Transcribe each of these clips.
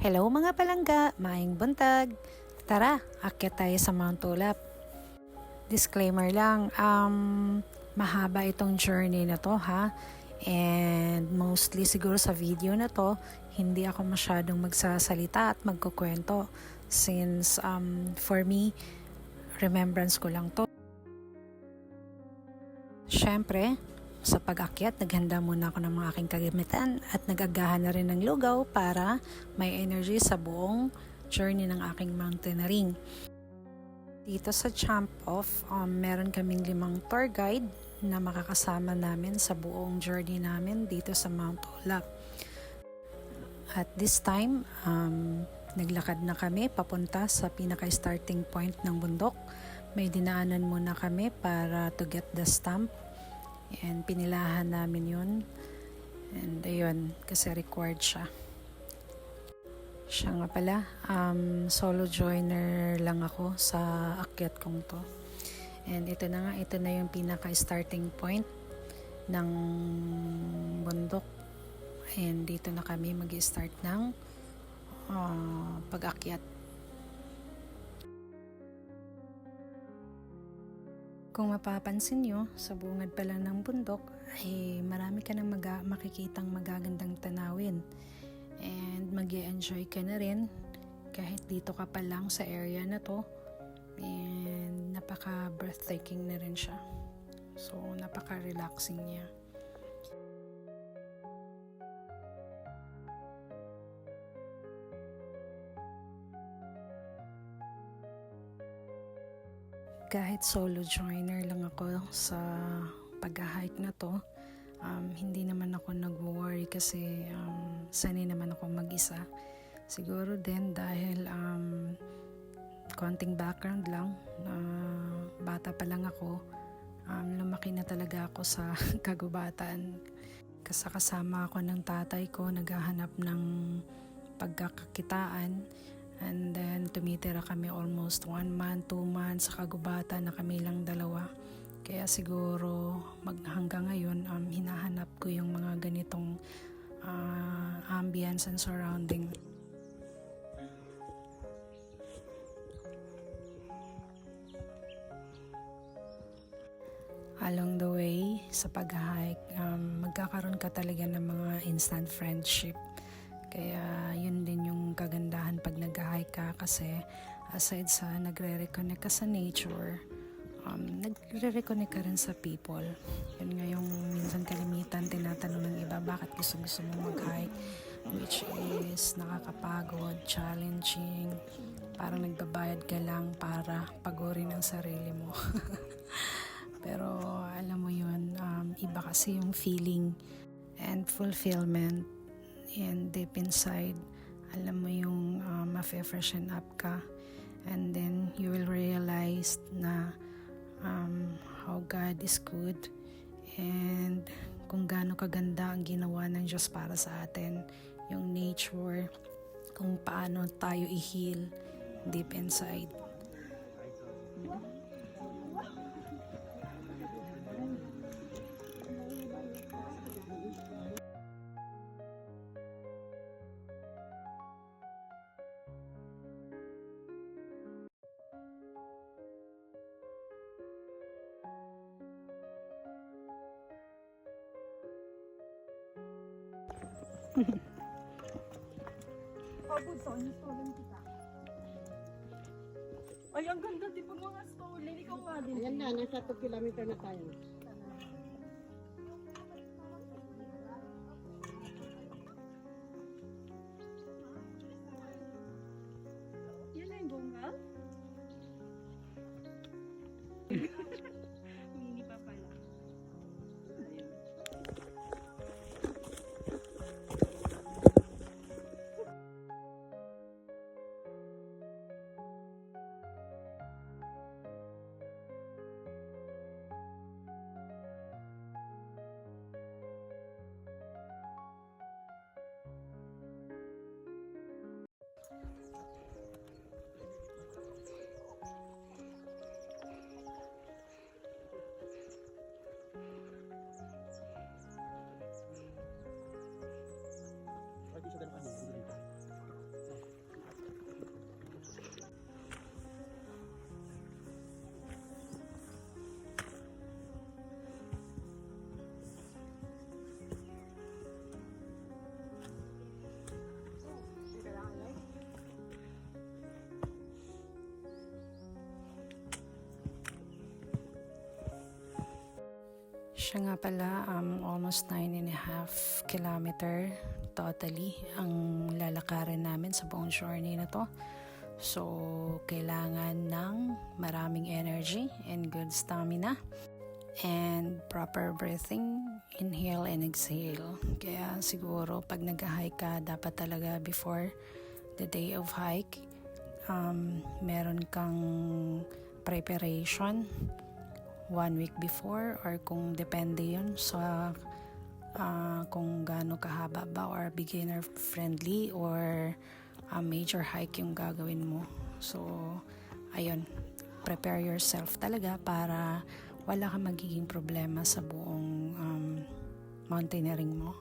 Hello mga palangga, maayong buntag. Tara, akyat tayo sa Mount Tulap. Disclaimer lang, mahaba itong journey na to ha. And mostly siguro sa video na to, hindi ako masyadong magsasalita at magkukwento. Since for me, remembrance ko lang to. Syempre, sa pag-akyat, naghanda muna ako ng mga aking kagamitan at nag-agahan na rin ng lugaw para may energy sa buong journey ng aking mountaineering. Dito sa Jump Off, meron kaming 5 tour guide na makakasama namin sa buong journey namin dito sa Mount Tulap. At this time, naglakad na kami papunta sa pinaka-starting point ng bundok. May dinaanan muna kami para to get the stamp. And pinilahan namin yun. And ayun, kasi required siya. Siya nga pala, solo joiner lang ako sa akyat kong to. And ito na nga, ito na yung pinaka-starting point ng bundok. And dito na kami mag-start ng pag-akyat. Kung mapapansin nyo, sa bungad pa lang ng bundok ay marami ka nang makikitang magagandang tanawin. And mag-e-enjoy ka na rin kahit dito ka pa lang sa area na to. And napaka-breathtaking na rin siya. So, napaka-relaxing niya. Kahit solo joiner lang ako sa pag-hike na to, hindi naman ako nag-worry kasi sanay naman ako mag-isa. Siguro din dahil konting background lang, bata pa lang ako, lumaki na talaga ako sa kagubatan. Kasama ako ng tatay ko, naghahanap ng pagkakakitaan. And then tumitira kami almost 1 month, 2 months sa kagubatan na kami lang dalawa. Kaya siguro hanggang ngayon hinahanap ko yung mga ganitong ambience and surrounding. Along the way sa pag-hike, magkakaroon ka talaga ng mga instant friendship. Kaya yun din yung kagandahan pag nag-hike ka kasi aside sa nagre-reconnect ka sa nature, nagre-reconnect ka rin sa people. Yun nga yung minsan kalimitan tinatanong ng iba bakit gusto mo mag-hike, which is nakakapagod, challenging, parang nagbabayad ka lang para pagurin ang sarili mo. Pero alam mo yun, iba kasi yung feeling and fulfillment. And deep inside, alam mo yung ma-freshen up ka, and then you will realize na how God is good and kung gaano kaganda ang ginawa ng Diyos para sa atin, yung nature, kung paano tayo i-heal deep inside. Ay, ang ganda di ba mga stolen? Ikaw nga din. Ayan na, nasa 2 kilometer na tayo. Yan na yung bongga? Mini pa pala. Ayun. Siya nga pala, almost 9.5 kilometer totally ang lalakarin namin sa buong journey na to. So, kailangan ng maraming energy and good stamina and proper breathing, inhale and exhale. Kaya siguro pag nag-hike ka, dapat talaga before the day of hike, meron kang preparation 1 week before, or kung depende yun sa kung gaano kahaba ba or beginner friendly or major hike yung gagawin mo. So ayun, prepare yourself talaga para wala kang magiging problema sa buong mountaineering mo.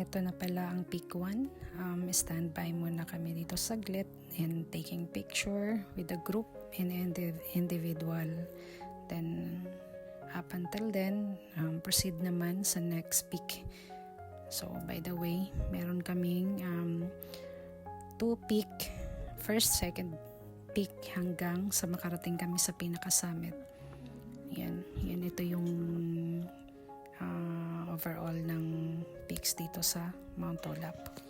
Ito na pala ang peak 1. Standby muna kami dito saglit and taking picture with the group and individual. Then up until then, proceed naman sa next peak. So by the way, meron kaming 2 peak, first, second peak hanggang sa makarating kami sa pinaka-summit. Yan ito yung overall ng peaks dito sa Mount Olap.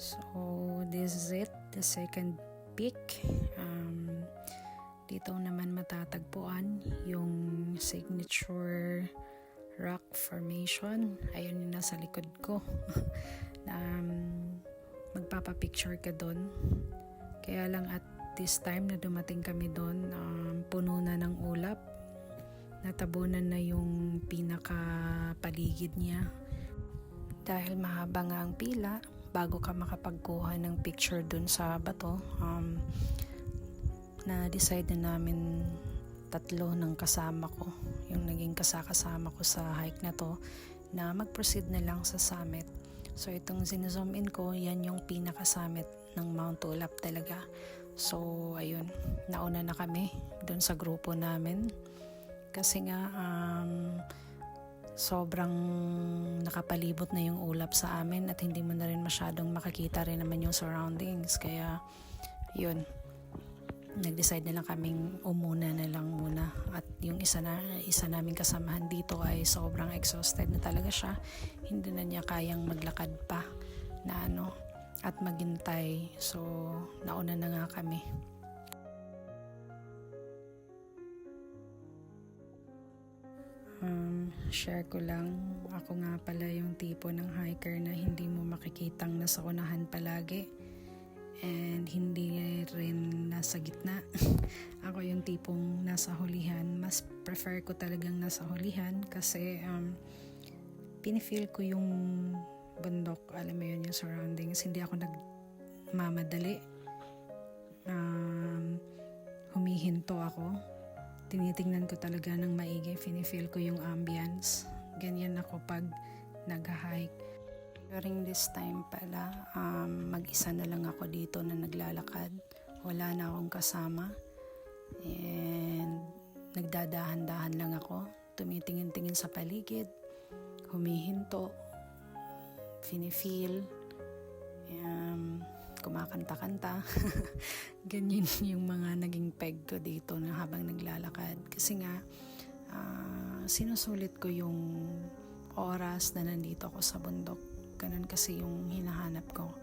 So this is it, the second peak. Dito naman matatagpuan yung signature rock formation. Ayun yung nasa likod ko. Magpapapicture ka doon. Kaya lang at this time na dumating kami doon, puno na ng ulap. Natabunan na yung pinaka-paligid niya. Dahil mahaba nga ang pila, bago ka makapagkuha ng picture doon sa bato, na-decide na namin tatlo ng kasama ko, yung naging kasama ko sa hike na to, na mag-proceed na lang sa summit. So itong zino-zoom in ko, yan yung pinaka-summit ng Mount Ulap talaga. So ayun, nauna na kami doon sa grupo namin. Kasi nga sobrang nakapalibot na yung ulap sa amin at hindi mo na rin masyadong makakita rin naman yung surroundings. Kaya yun, nag-decide na lang kaming umuna na lang muna. At yung isa naming kasamahan dito ay sobrang exhausted na talaga siya. Hindi na niya kayang maglakad pa na at maghintay. So nauna na nga kami. Share ko lang, ako nga pala yung tipo ng hiker na hindi mo makikitang nasa unahan palagi. And hindi rin nasa gitna. Ako yung tipong nasa hulihan. Mas prefer ko talagang nasa hulihan kasi pinifeel ko yung bundok. Alam mo yun, yung surroundings. Hindi ako nagmamadali. Humihinto ako. Tinitingnan ko talaga ng maigi. Pinifeel ko yung ambience. Ganyan ako pag nag-hike. During this time pala, mag-isa na lang ako dito na naglalakad. Wala na akong kasama. And nagdadahan-dahan lang ako. Tumitingin-tingin sa paligid. Humihinto. Finifeel. Kumakanta-kanta. Ganyan yung mga naging peg ko dito na habang naglalakad. Kasi nga, sinusulit ko yung oras na nandito ako sa bundok. Ganun kasi yung hinahanap ko.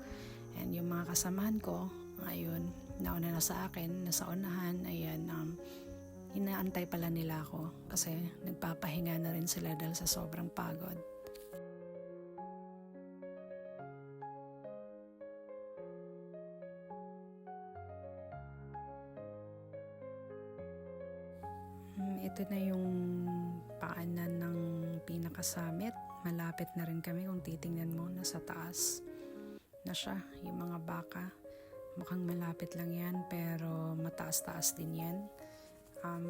And yung mga kasamahan ko, ayun, nauna na sa akin, nasa unahan, ayan, inaantay pala nila ako kasi nagpapahinga na rin sila dahil sa sobrang pagod. Ito na yung paanan ng pinakasummit. Malapit na rin kami kung titingnan mo, nasa taas na siya, yung mga baka. Mukhang malapit lang yan pero mataas-taas din yan.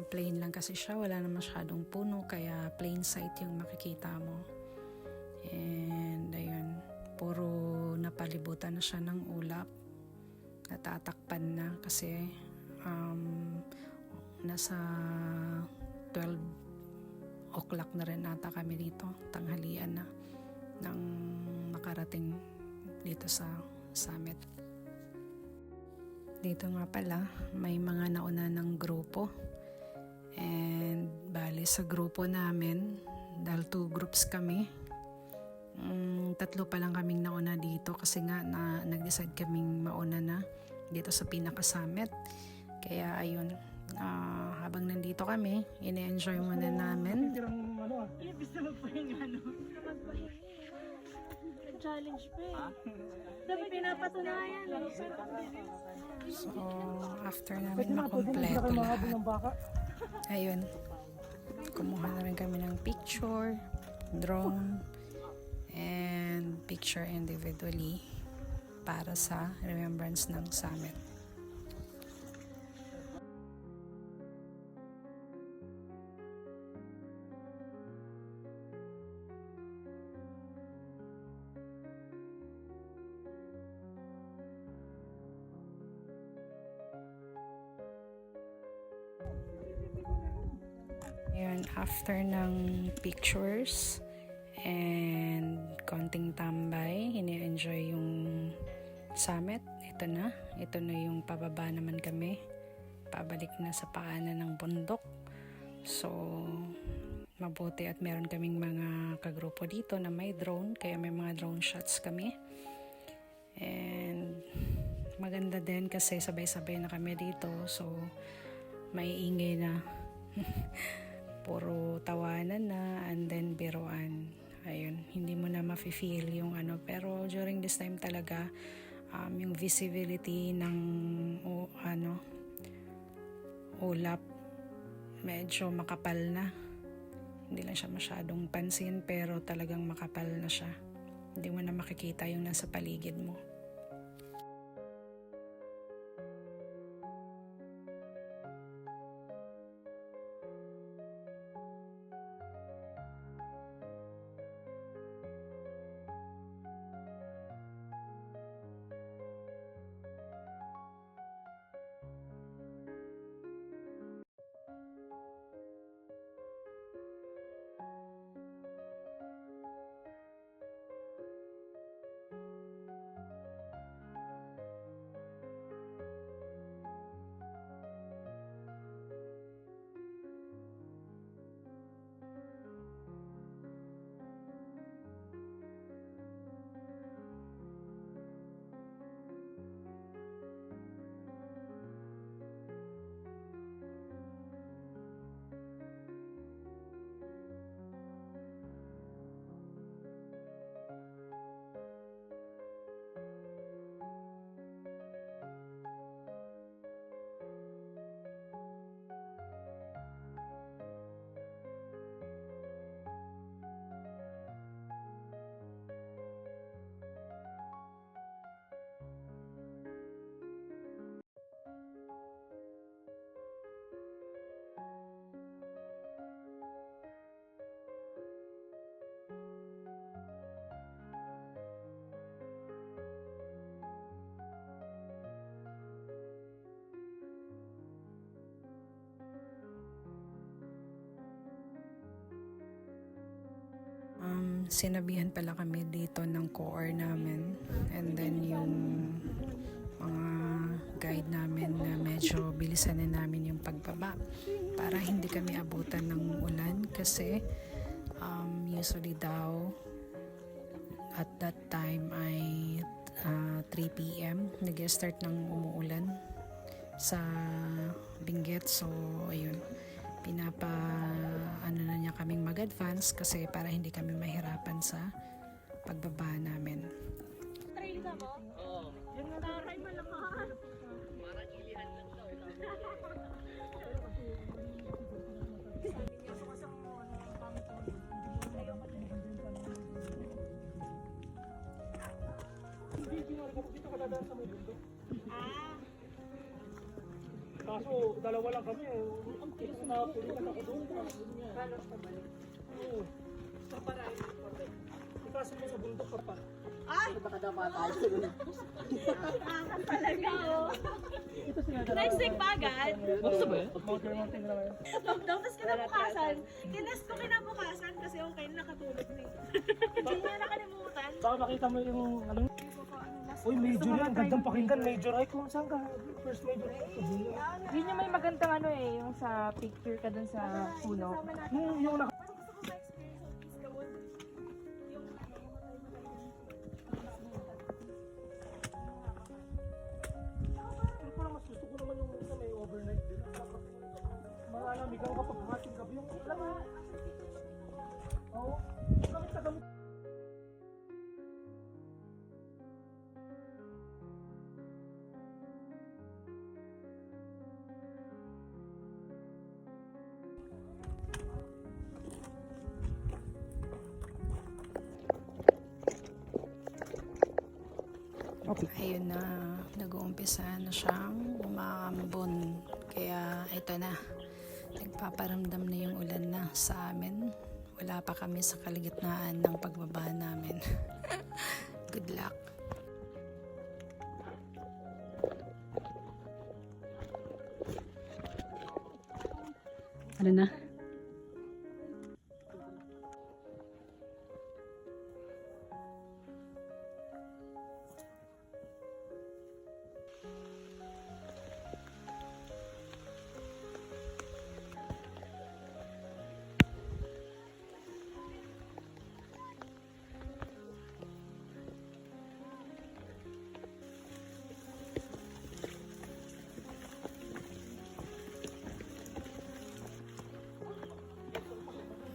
Plain lang kasi siya, wala na masyadong puno kaya plain sight yung makikita mo. And ayun, puro napalibutan na siya ng ulap. Natatakpan na kasi nasa 12 o'clock na rin ata kami dito, tanghalian na nang makarating dito sa summit. Dito nga pala may mga nauna ng grupo, and bali sa grupo namin, dahil 2 groups kami, 3 pa lang kaming nauna dito kasi nga nag-decide kaming mauna na dito sa pinaka-summit. Kaya ayun, habang nandito kami, ine-enjoy muna namin. Ibig na magpahinga, no? Challenge pa eh. Dapat pinapatunayan. So, after namin makumpleto lahat, ayun, kumuha na rin kami ng picture, drone, and picture individually para sa remembrance ng summit. Ayun, after ng pictures and konting tambay, ini-enjoy yung summit. Ito na yung pababa naman kami, pabalik na sa paanan ng bundok. So mabuti at meron kaming mga kagrupo dito na may drone, kaya may mga drone shots kami. And maganda din kasi sabay-sabay na kami dito, so maiingay na. Puro tawanan na and then biruan. Ayun, hindi mo na mafe-feel yung ano. Pero during this time talaga, yung visibility ng ulap medyo makapal na. Hindi lang siya masyadong pansin pero talagang makapal na siya. Hindi mo na makikita yung nasa paligid mo. Sinabihan pala kami dito ng core namin and then yung mga guide namin na medyo bilisan na namin yung pagbaba para hindi kami abutan ng ulan kasi usually daw at that time ay 3 p.m. nag-start ng umuulan sa Benguet. So ayun, na niya kaming mag-advance kasi para hindi kami mahirapan sa pagbaba namin. Trail ka mo? Oo. Yung nataray malakas. Parang ilihan lang daw. Kaso, dalawa lang kami eh. Ang tigas na pulikan ako doon. Palos ka balik. Oo. Sa parahin ko pa. Ikaso mo sa bundok ka pa. Ay! Baka dama tayo sa doon. Angat talaga oh. Next week pa agad. Gusto ba yun? Mountain na kayo. Tapos kinabukasan. Tinas ko kinabukasan kasi okay nakatulog na eh. Hindi niya nakalimutan. Baka makita mo yung ano. Uy, major yan. Gandang pakinggan. Major hike mo. Saan ka? First major hike. Yun yung may magandang ano eh, yung sa picture ka dun sa puno. Yung naka... Pero parang mas gusto ko naman yung sa may overnight din. Malalamig ang kapag hating gabi yung... Alam mo? Oo. Bakit sa gamit? Ayun na, nag-uumpisa na siyang umambon. Kaya ito na, nagpaparamdam na yung ulan na sa amin. Wala pa kami sa kaligitnaan ng pagbaba namin. Good luck. Ano na?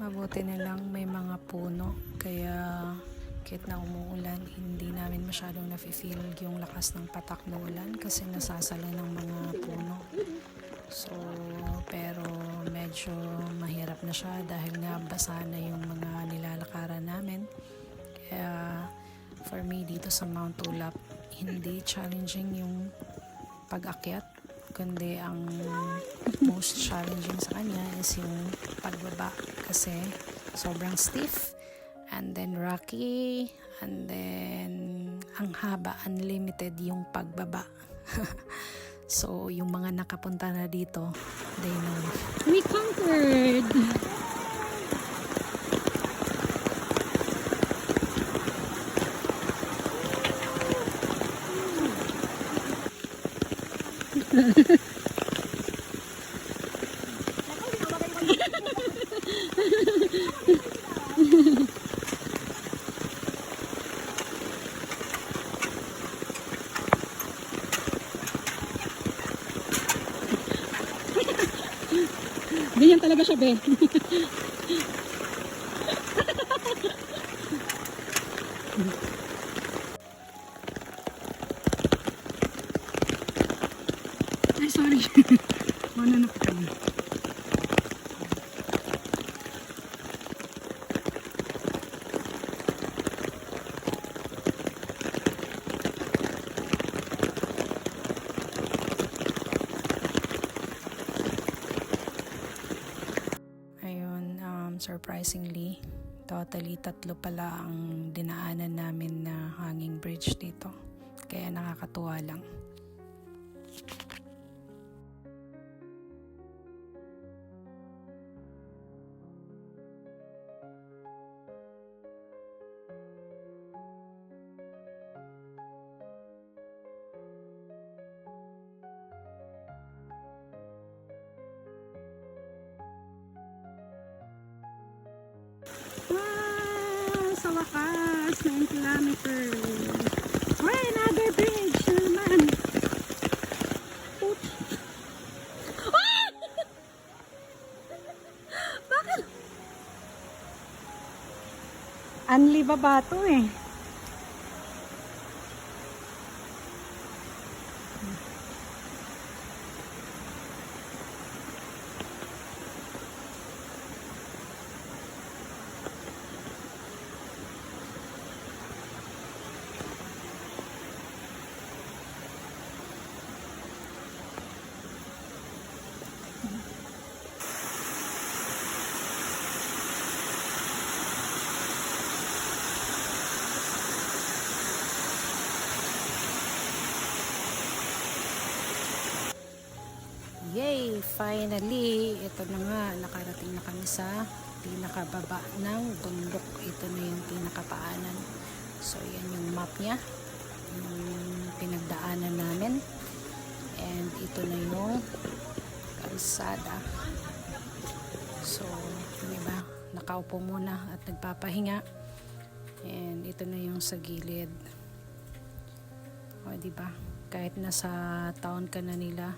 Mabuti na lang may mga puno, kaya kahit na umuulan, hindi namin masyadong nafe-feel yung lakas ng patak na ulan kasi nasasala ng mga puno. So, pero medyo mahirap na siya dahil nga basa na yung mga nilalakaran namin. Kaya for me dito sa Mount Ulap, hindi challenging yung pag-akyat, kundi ang most challenging sa kanya is yung pagbaba kasi sobrang stiff and then rocky and then ang haba, unlimited yung pagbaba. So yung mga nakapunta na dito, they know. We conquered! Ganyan talaga siya, be. Ay, sorry. Ano na pa kami? Ayun, surprisingly, totally 3 pala ang dinaanan namin na hanging bridge dito. Kaya nakakatuwa lang. Wow! Sa wakas, 9 kilometers. Why, another bridge na naman. Ouch. Ah! Bakit? Anli baba to eh. Yay! Finally! Ito na nga, nakarating na kami sa pinakababa ng bundok. Ito na yung pinakapaanan. So, yan yung map niya. Yung pinagdaanan namin. And ito na yung kalsada. So, diba? Nakaupo muna at nagpapahinga. And ito na yung sa gilid. O, diba? Kahit nasa town ka na nila,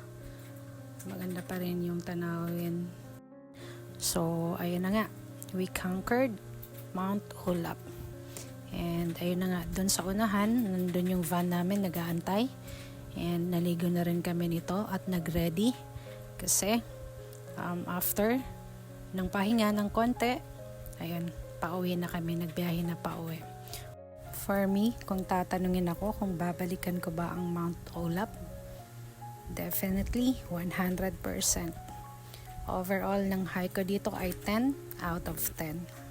maganda pa rin yung tanawin. So, ayun na nga. We conquered Mount Ulap. And ayun na nga, dun sa unahan, nandun yung van namin nag-aantay. And naligo na rin kami nito at nag-ready. Kasi, after ng pahinga ng konti, ayun, pauwi na kami, nagbiyahe na pauwi. For me, kung tatanungin ako kung babalikan ko ba ang Mount Ulap, definitely 100%. Overall ng hike ko dito ay 10 out of 10.